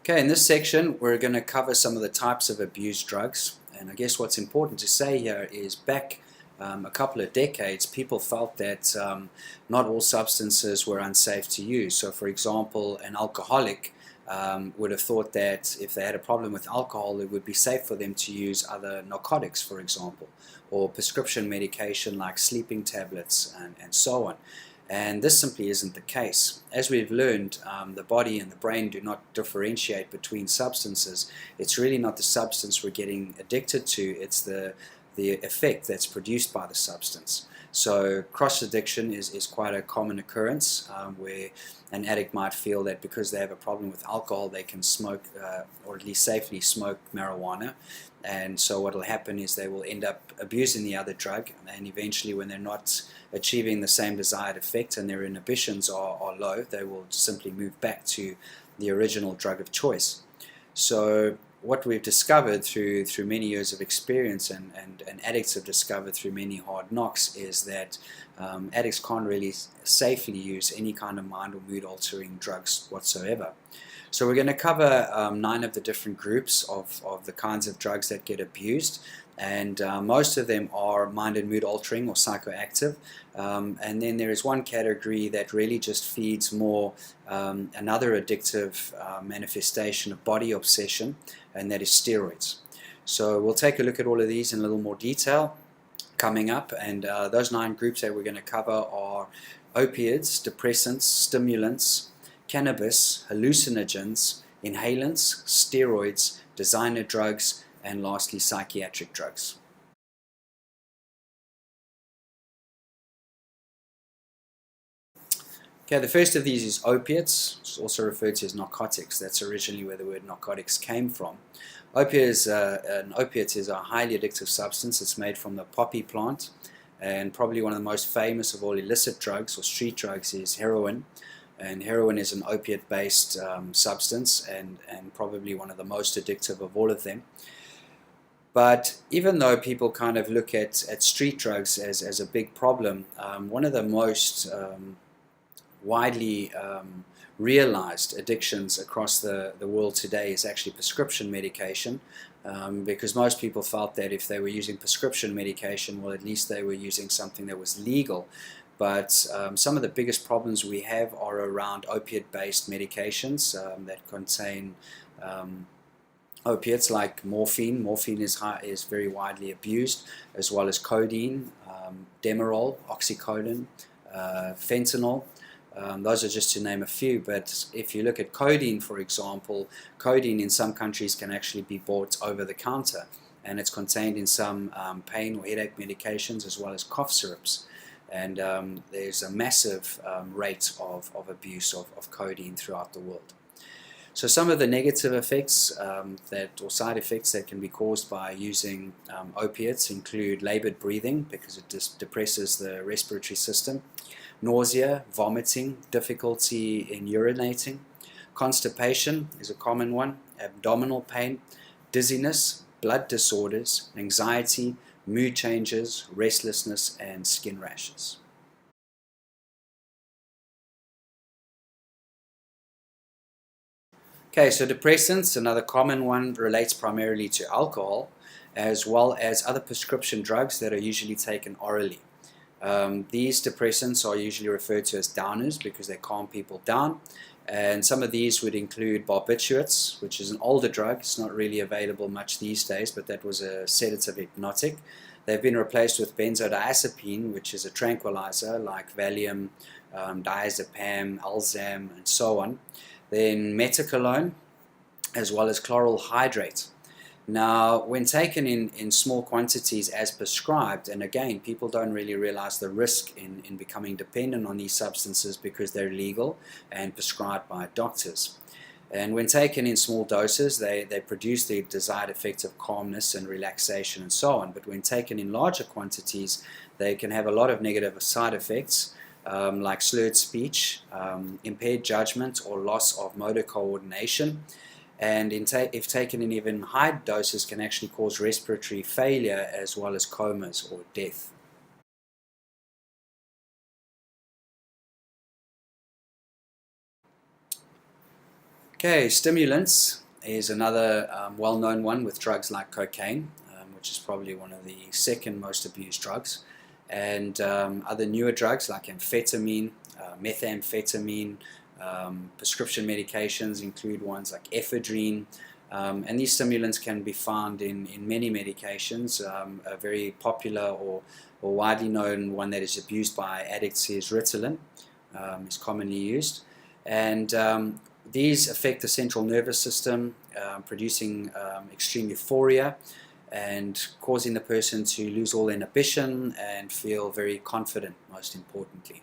Okay, in this section we're going to cover some of the types of abused drugs, and I guess what's important to say here is back a couple of decades people felt that not all substances were unsafe to use. So for example, an alcoholic would have thought that if they had a problem with alcohol it would be safe for them to use other narcotics, for example, or prescription medication like sleeping tablets and so on. And this simply isn't the case. As we've learned, the body and the brain do not differentiate between substances. It's really not the substance we're getting addicted to, it's the effect that's produced by the substance. So cross-addiction is quite a common occurrence where an addict might feel that because they have a problem with alcohol they can smoke or at least safely smoke marijuana, and so what will happen is they will end up abusing the other drug, and eventually when they're not achieving the same desired effect and their inhibitions are low, they will simply move back to the original drug of choice. So what we've discovered through many years of experience and addicts have discovered through many hard knocks is that addicts can't really safely use any kind of mind or mood altering drugs whatsoever. So we're going to cover 9 of the different groups of the kinds of drugs that get abused, and most of them are mind and mood altering or psychoactive, and then there is one category that really just feeds more another addictive manifestation of body obsession, and that is steroids. So we'll take a look at all of these in a little more detail coming up, and those 9 groups that we're going to cover are opiates, depressants, stimulants, cannabis, hallucinogens, inhalants, steroids, designer drugs, and lastly psychiatric drugs. Okay, the first of these is opiates. It's also referred to as narcotics. That's originally where the word narcotics came from. An opiate is a highly addictive substance. It's made from the poppy plant, and probably one of the most famous of all illicit drugs or street drugs is heroin. And heroin is an opiate-based substance and probably one of the most addictive of all of them. But even though people kind of look at street drugs as a big problem, one of the most widely realized addictions across the world today is actually prescription medication, because most people felt that if they were using prescription medication, well, at least they were using something that was legal. But some of the biggest problems we have are around opiate-based medications that contain opiates like morphine. Morphine is very widely abused, as well as codeine, Demerol, oxycodone, fentanyl. Those are just to name a few, but if you look at codeine, for example, codeine in some countries can actually be bought over the counter, and it's contained in some pain or headache medications as well as cough syrups. And there's a massive rate of abuse of codeine throughout the world. So some of the negative effects or side effects that can be caused by using opiates include labored breathing, because it depresses the respiratory system, nausea, vomiting, difficulty in urinating, constipation is a common one, abdominal pain, dizziness, blood disorders, anxiety, mood changes, restlessness, and skin rashes. Okay, so depressants, another common one, relates primarily to alcohol, as well as other prescription drugs that are usually taken orally. These depressants are usually referred to as downers because they calm people down, and some of these would include barbiturates, which is an older drug. It's not really available much these days, but that was a sedative hypnotic. They've been replaced with benzodiazepine, which is a tranquilizer like Valium, diazepam, Alzam, and so on. Then methaqualone, as well as chloral hydrate. Now, when taken in small quantities as prescribed, and again, people don't really realize the risk in becoming dependent on these substances because they're legal and prescribed by doctors. And when taken in small doses, they produce the desired effects of calmness and relaxation and so on. But when taken in larger quantities, they can have a lot of negative side effects, like slurred speech, impaired judgment, or loss of motor coordination. And if taken in even high doses, can actually cause respiratory failure as well as comas or death. Okay, stimulants is another well-known one with drugs like cocaine, which is probably one of the second most abused drugs, and other newer drugs like amphetamine, methamphetamine, prescription medications include ones like ephedrine, and these stimulants can be found in many medications. A very popular or widely known one that is abused by addicts is Ritalin, is commonly used, and these affect the central nervous system, producing extreme euphoria and causing the person to lose all inhibition and feel very confident, most importantly.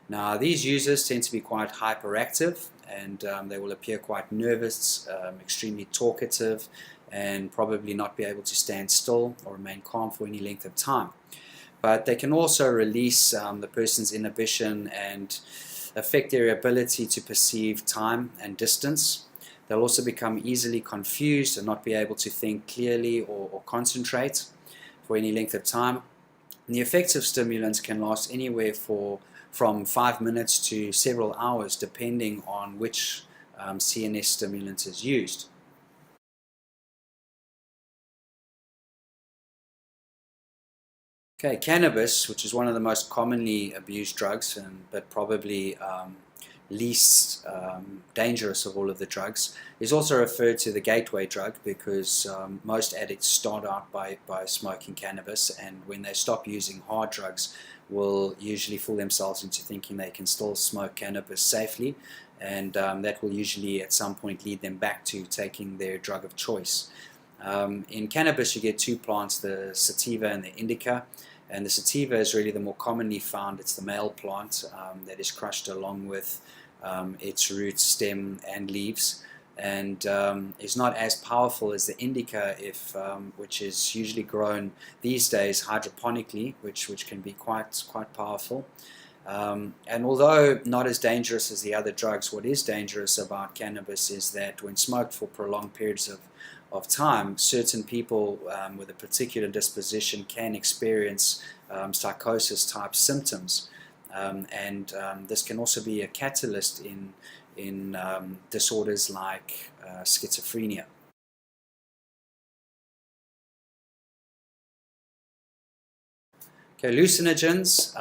Now, these users tend to be quite hyperactive, and they will appear quite nervous, extremely talkative, and probably not be able to stand still or remain calm for any length of time. But they can also release the person's inhibition and affect their ability to perceive time and distance. They'll also become easily confused and not be able to think clearly or concentrate for any length of time. And the effects of stimulants can last anywhere from 5 minutes to several hours, depending on which CNS stimulant is used. Okay, cannabis, which is one of the most commonly abused drugs, but probably least dangerous of all of the drugs, is also referred to the gateway drug because most addicts start out by smoking cannabis, and when they stop using hard drugs, will usually fool themselves into thinking they can still smoke cannabis safely, and that will usually at some point lead them back to taking their drug of choice. In cannabis, you get two plants, the sativa and the indica. And the sativa is really the more commonly found. It's the male plant that is crushed along with its roots, stem, and leaves, and is not as powerful as the indica, which is usually grown these days hydroponically, which can be quite powerful. And although not as dangerous as the other drugs, what is dangerous about cannabis is that when smoked for prolonged periods of time, certain people with a particular disposition can experience psychosis type symptoms, and this can also be a catalyst in disorders like schizophrenia. Okay, hallucinogens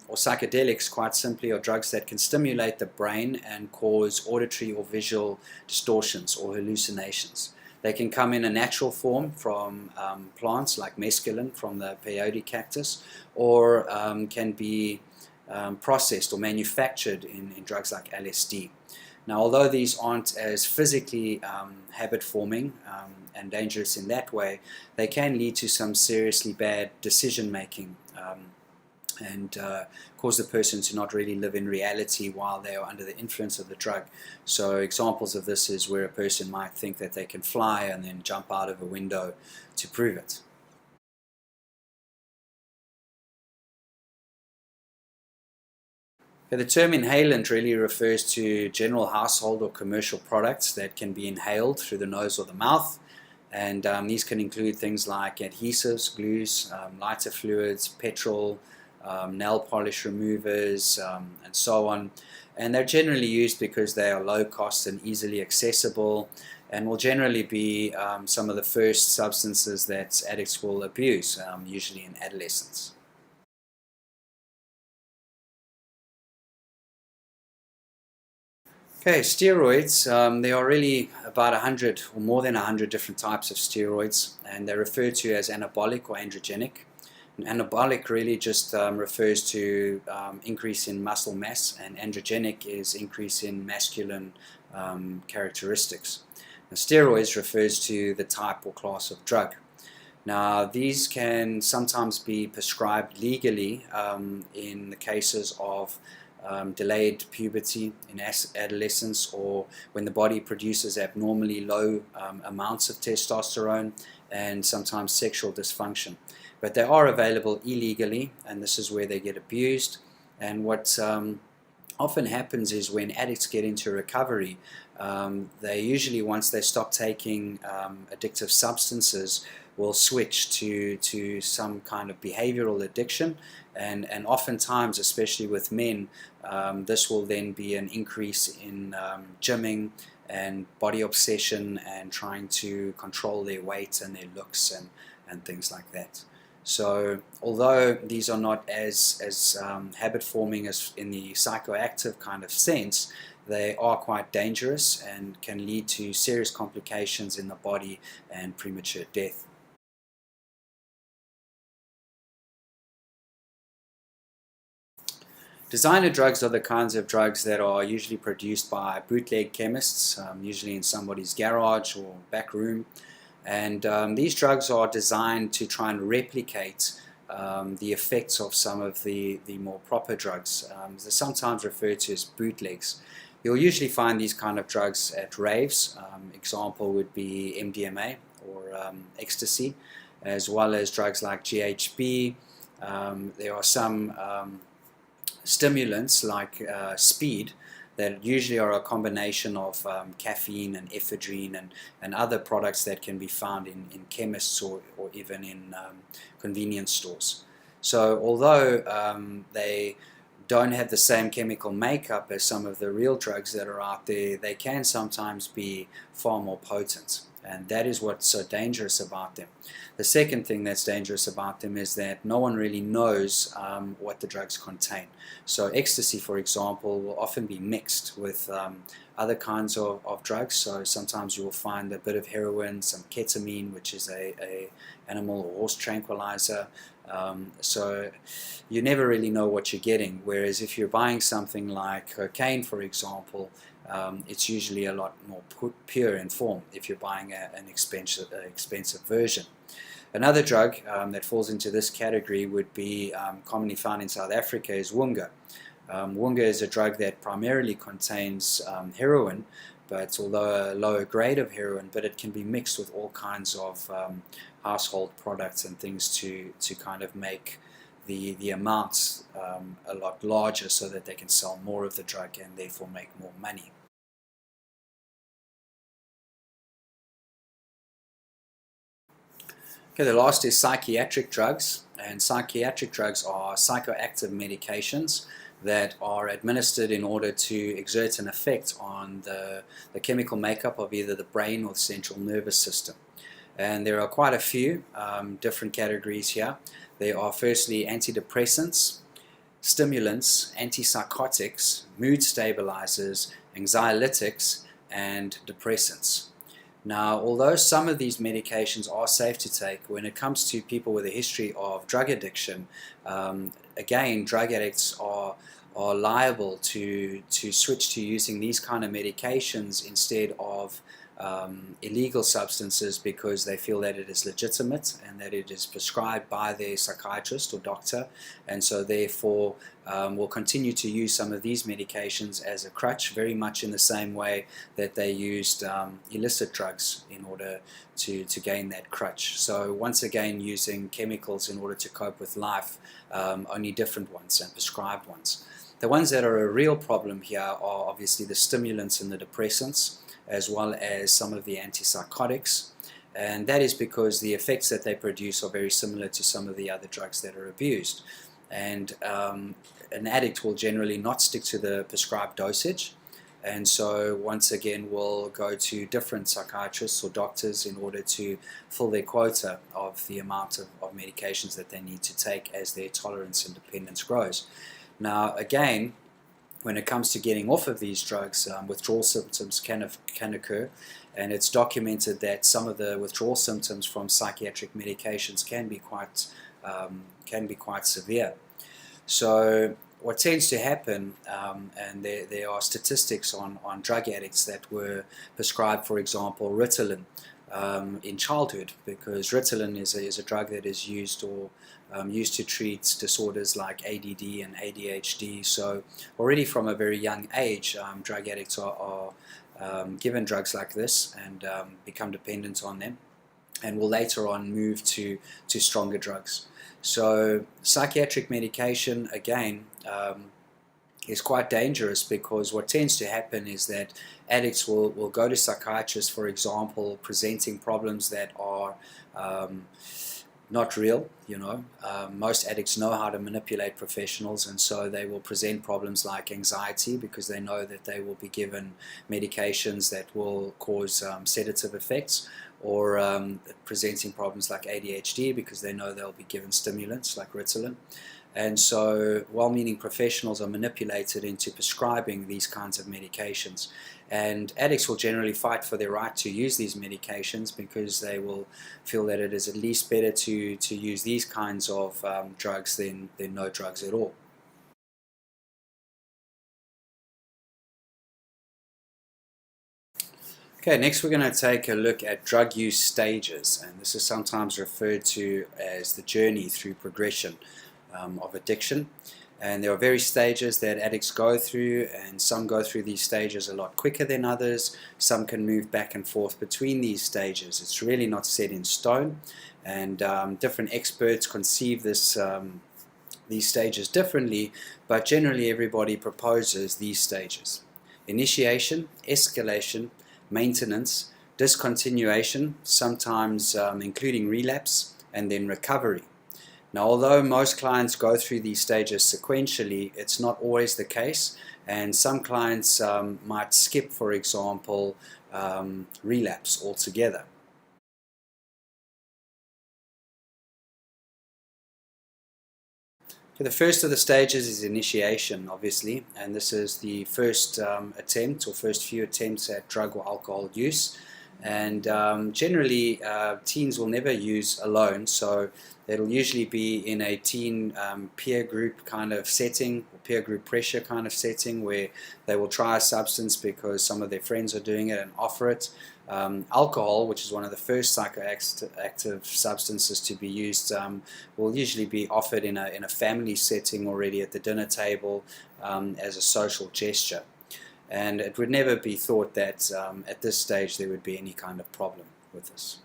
or psychedelics, quite simply, are drugs that can stimulate the brain and cause auditory or visual distortions or hallucinations. They can come in a natural form from plants like mescaline from the peyote cactus, or can be processed or manufactured in drugs like LSD. Now, although these aren't as physically habit-forming and dangerous in that way, they can lead to some seriously bad decision-making and cause the person to not really live in reality while they are under the influence of the drug. So examples of this is where a person might think that they can fly and then jump out of a window to prove it. The term inhalant really refers to general household or commercial products that can be inhaled through the nose or the mouth. And these can include things like adhesives, glues, lighter fluids, petrol, nail polish removers, and so on. And they're generally used because they are low cost and easily accessible, and will generally be some of the first substances that addicts will abuse, usually in adolescence. Okay, steroids. There are really about 100 or more than 100 different types of steroids, and they're referred to as anabolic or androgenic. And anabolic really just refers to increase in muscle mass, and androgenic is increase in masculine characteristics. Now, steroids refers to the type or class of drug. Now, these can sometimes be prescribed legally in the cases of delayed puberty in adolescence, or when the body produces abnormally low amounts of testosterone, and sometimes sexual dysfunction. But they are available illegally, and this is where they get abused. And what often happens is when addicts get into recovery, they usually, once they stop taking addictive substances, will switch to some kind of behavioral addiction, and oftentimes, especially with men, this will then be an increase in gymming and body obsession and trying to control their weight and their looks and things like that. So although these are not as habit forming as in the psychoactive kind of sense, they are quite dangerous and can lead to serious complications in the body and premature death. Designer drugs are the kinds of drugs that are usually produced by bootleg chemists, usually in somebody's garage or back room. And these drugs are designed to try and replicate the effects of some of the more proper drugs. They're sometimes referred to as bootlegs. You'll usually find these kind of drugs at raves. Example would be MDMA or ecstasy, as well as drugs like GHB. There are some stimulants like speed that usually are a combination of caffeine and ephedrine and other products that can be found in chemists or even in convenience stores. So although they don't have the same chemical makeup as some of the real drugs that are out there, they can sometimes be far more potent. And that is what's so dangerous about them. The second thing that's dangerous about them is that no one really knows what the drugs contain. So ecstasy, for example, will often be mixed with other kinds of drugs. So sometimes you will find a bit of heroin, some ketamine, which is a animal or horse tranquilizer. So you never really know what you're getting. Whereas if you're buying something like cocaine, for example, it's usually a lot more pure in form if you're buying an expensive version. Another drug that falls into this category would be commonly found in South Africa is Wunga. Wunga is a drug that primarily contains heroin, but although a lower grade of heroin, but it can be mixed with all kinds of household products and things to kind of make the amounts a lot larger so that they can sell more of the drug and therefore make more money. Okay, the last is psychiatric drugs, and psychiatric drugs are psychoactive medications that are administered in order to exert an effect on the chemical makeup of either the brain or the central nervous system. And there are quite a few different categories here. There are firstly antidepressants, stimulants, antipsychotics, mood stabilizers, anxiolytics, and depressants. Now, although some of these medications are safe to take, when it comes to people with a history of drug addiction, again, drug addicts are liable to switch to using these kind of medications instead of illegal substances because they feel that it is legitimate and that it is prescribed by their psychiatrist or doctor, and so therefore will continue to use some of these medications as a crutch, very much in the same way that they used illicit drugs in order to gain that crutch. So once again, using chemicals in order to cope with life, only different ones and prescribed ones. The ones that are a real problem here are obviously the stimulants and the depressants, as well as some of the antipsychotics, and that is because the effects that they produce are very similar to some of the other drugs that are abused. And an addict will generally not stick to the prescribed dosage, and so once again will go to different psychiatrists or doctors in order to fill their quota of the amount of medications that they need to take as their tolerance and dependence grows. Now again, when it comes to getting off of these drugs, withdrawal symptoms can occur, and it's documented that some of the withdrawal symptoms from psychiatric medications can be quite severe. So what tends to happen, and there are statistics on drug addicts that were prescribed, for example, Ritalin in childhood, because Ritalin is a drug that is used used to treat disorders like ADD and ADHD. So already from a very young age, drug addicts are given drugs like this and become dependent on them, and will later on move to stronger drugs. So psychiatric medication, again, is quite dangerous, because what tends to happen is that addicts will go to psychiatrists, for example, presenting problems that are not real. Most addicts know how to manipulate professionals, and so they will present problems like anxiety because they know that they will be given medications that will cause sedative effects, or presenting problems like ADHD because they know they'll be given stimulants like Ritalin. And so well-meaning professionals are manipulated into prescribing these kinds of medications. And addicts will generally fight for their right to use these medications because they will feel that it is at least better to use these kinds of drugs than no drugs at all. Okay, next we're going to take a look at drug use stages, and this is sometimes referred to as the journey through progression of addiction. And there are various stages that addicts go through, and some go through these stages a lot quicker than others. Some can move back and forth between these stages. It's really not set in stone, and different experts conceive these stages differently, but generally everybody proposes these stages: initiation, escalation, maintenance, discontinuation, sometimes including relapse, and then recovery. Now, although most clients go through these stages sequentially, it's not always the case, and some clients might skip, for example, relapse altogether. The first of the stages is initiation, obviously, and this is the first attempt or first few attempts at drug or alcohol use. And generally, teens will never use alone, so it'll usually be in a teen peer group kind of setting, or peer group pressure kind of setting, where they will try a substance because some of their friends are doing it and offer it. Alcohol, which is one of the first psychoactive substances to be used, will usually be offered in a family setting already at the dinner table as a social gesture. And it would never be thought that at this stage there would be any kind of problem with this.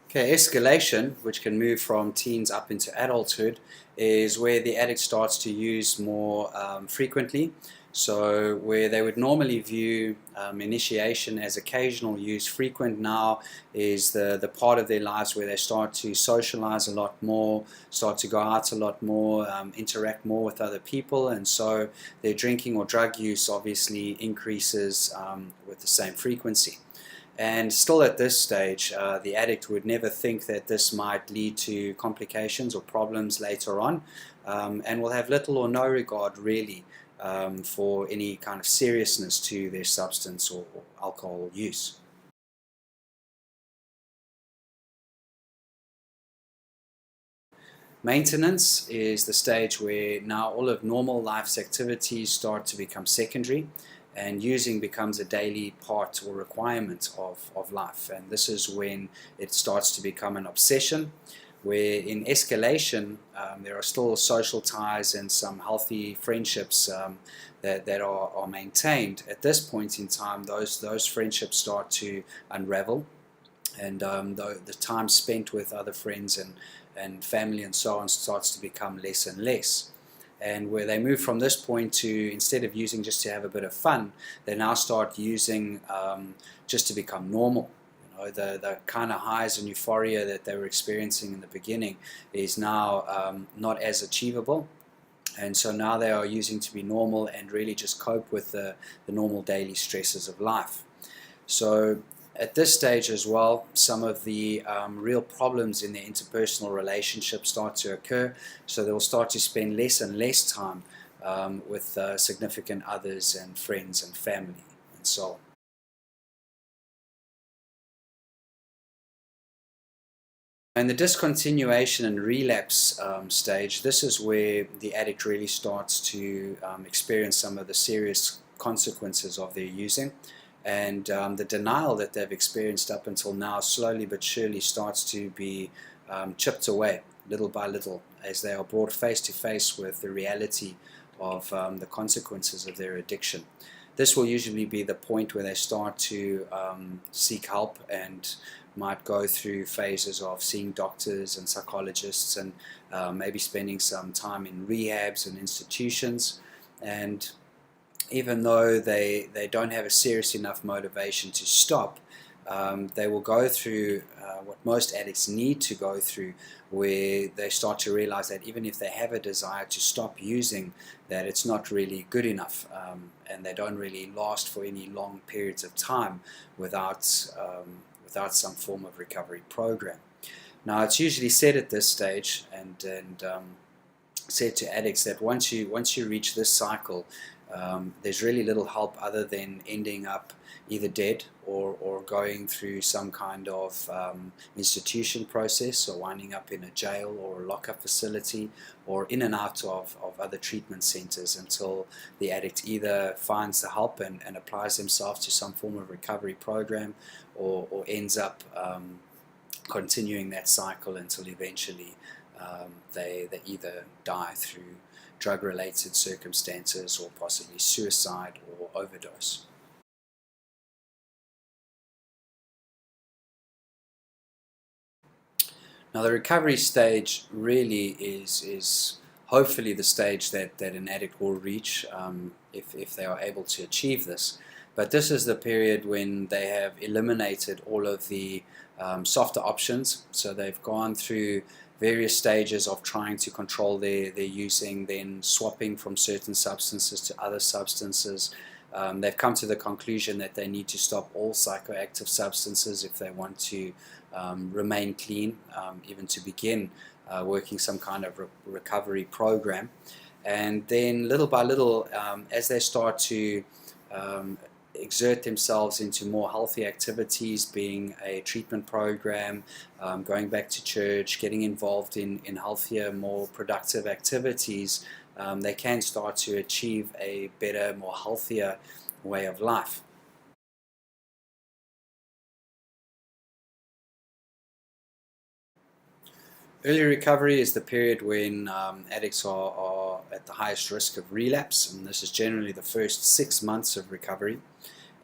Okay, escalation, which can move from teens up into adulthood, is where the addict starts to use more frequently. So where they would normally view initiation as occasional use, frequent now is the part of their lives where they start to socialize a lot more, start to go out a lot more, interact more with other people, and so their drinking or drug use obviously increases with the same frequency. And still at this stage, the addict would never think that this might lead to complications or problems later on, and will have little or no regard really for any kind of seriousness to their substance or alcohol use. Maintenance is the stage where now all of normal life's activities start to become secondary, and using becomes a daily part or requirement of life. And this is when it starts to become an obsession, where in escalation there are still social ties and some healthy friendships that are maintained. At this point in time, those friendships start to unravel, and the time spent with other friends and family and so on starts to become less and less. And where they move from this point to, instead of using just to have a bit of fun, they now start using just to become normal. The kind of highs and euphoria that they were experiencing in the beginning is now not as achievable. And so now they are using to be normal and really just cope with the normal daily stresses of life. So at this stage as well, some of the real problems in their interpersonal relationships start to occur. So they'll start to spend less and less time with significant others and friends and family and so on. In the discontinuation and relapse stage, this is where the addict really starts to experience some of the serious consequences of their using. And the denial that they've experienced up until now slowly but surely starts to be chipped away little by little as they are brought face to face with the reality of the consequences of their addiction. This will usually be the point where they start to seek help and might go through phases of seeing doctors and psychologists and maybe spending some time in rehabs and institutions. And even though they don't have a serious enough motivation to stop, they will go through what most addicts need to go through, where they start to realize that even if they have a desire to stop using, that it's not really good enough, and they don't really last for any long periods of time without some form of recovery program. Now, it's usually said at this stage, and said to addicts, that once you reach this cycle, there's really little help other than ending up either dead or going through some kind of institution process, or winding up in a jail or a lockup facility, or in and out of other treatment centers, until the addict either finds the help and applies themselves to some form of recovery program, or ends up continuing that cycle until eventually they either die through drug-related circumstances, or possibly suicide or overdose. Now, the recovery stage really is hopefully the stage that an addict will reach, if they are able to achieve this. But this is the period when they have eliminated all of the softer options. So they've gone through various stages of trying to control their using, then swapping from certain substances to other substances. They've come to the conclusion that they need to stop all psychoactive substances if they want to remain clean, even to begin working some kind of recovery program. And then little by little, as they start to exert themselves into more healthy activities, being a treatment program, going back to church, getting involved in healthier, more productive activities, they can start to achieve a better, more healthier way of life. Early recovery is the period when addicts are at the highest risk of relapse, and this is generally the first 6 months of recovery.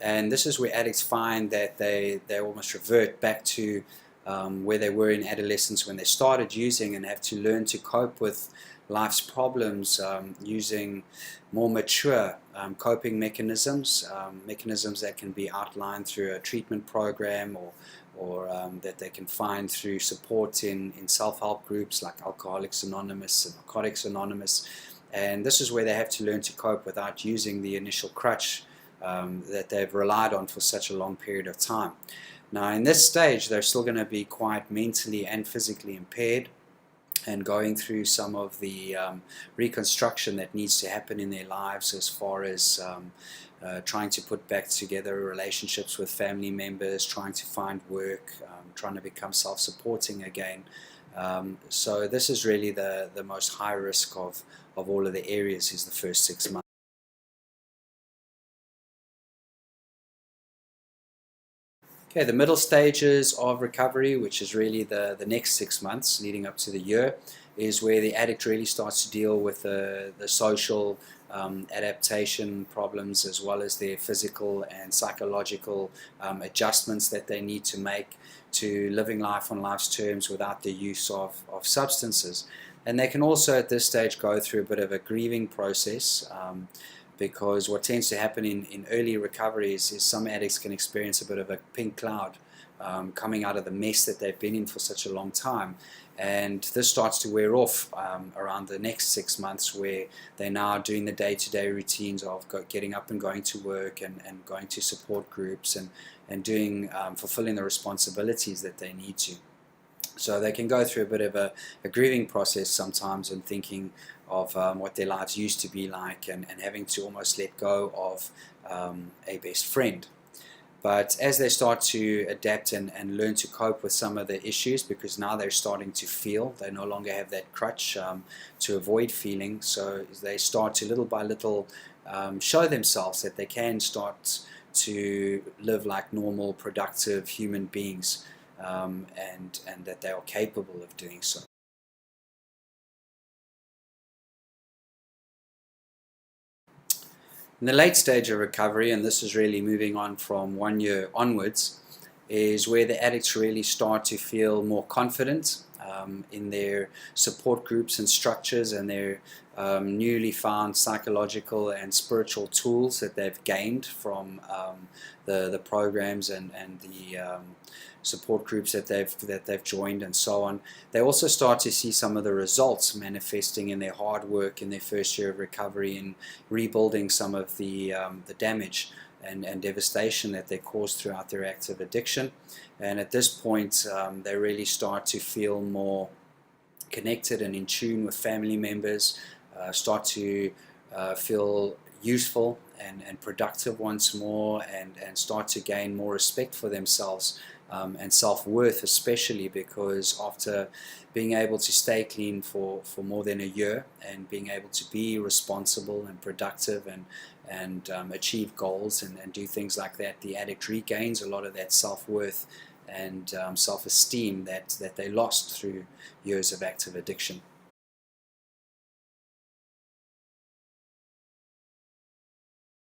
And this is where addicts find that they almost revert back to where they were in adolescence when they started using, and have to learn to cope with life's problems using more mature coping mechanisms, mechanisms that can be outlined through a treatment program, or that they can find through support in self-help groups like Alcoholics Anonymous and Narcotics Anonymous. And this is where they have to learn to cope without using the initial crutch that they've relied on for such a long period of time. Now, in this stage, they're still going to be quite mentally and physically impaired, and going through some of the reconstruction that needs to happen in their lives, as far as trying to put back together relationships with family members, trying to find work, trying to become self-supporting again. So this is really the most high risk of all of the areas, is the first 6 months. Okay, the middle stages of recovery, which is really the next 6 months leading up to the year, is where the addict really starts to deal with the social adaptation problems, as well as their physical and psychological adjustments that they need to make to living life on life's terms without the use of substances. And they can also at this stage go through a bit of a grieving process, because what tends to happen in early recoveries is some addicts can experience a bit of a pink cloud coming out of the mess that they've been in for such a long time. And this starts to wear off around the next 6 months, where they're now doing the day-to-day routines of getting up and going to work, and going to support groups, and doing fulfilling the responsibilities that they need to. So they can go through a bit of a grieving process sometimes, and thinking of what their lives used to be like, and having to almost let go of a best friend. But as they start to adapt and learn to cope with some of the issues, because now they're starting to feel, they no longer have that crutch to avoid feeling, so they start to little by little show themselves that they can start to live like normal, productive human beings, and that they are capable of doing so. In the late stage of recovery, and this is really moving on from 1 year onwards, is where the addicts really start to feel more confident. in their support groups and structures, and their newly found psychological and spiritual tools that they've gained from the programs and the support groups that they've joined and so on. They also start to see some of the results manifesting in their hard work in their first year of recovery, in rebuilding some of the damage and devastation that they caused throughout their active addiction. And at this point, they really start to feel more connected and in tune with family members, start to feel useful and productive once more, and start to gain more respect for themselves and self-worth, especially because after being able to stay clean for more than a year and being able to be responsible and productive and achieve goals and do things like that, the addict regains a lot of that self-worth and self-esteem that they lost through years of active addiction.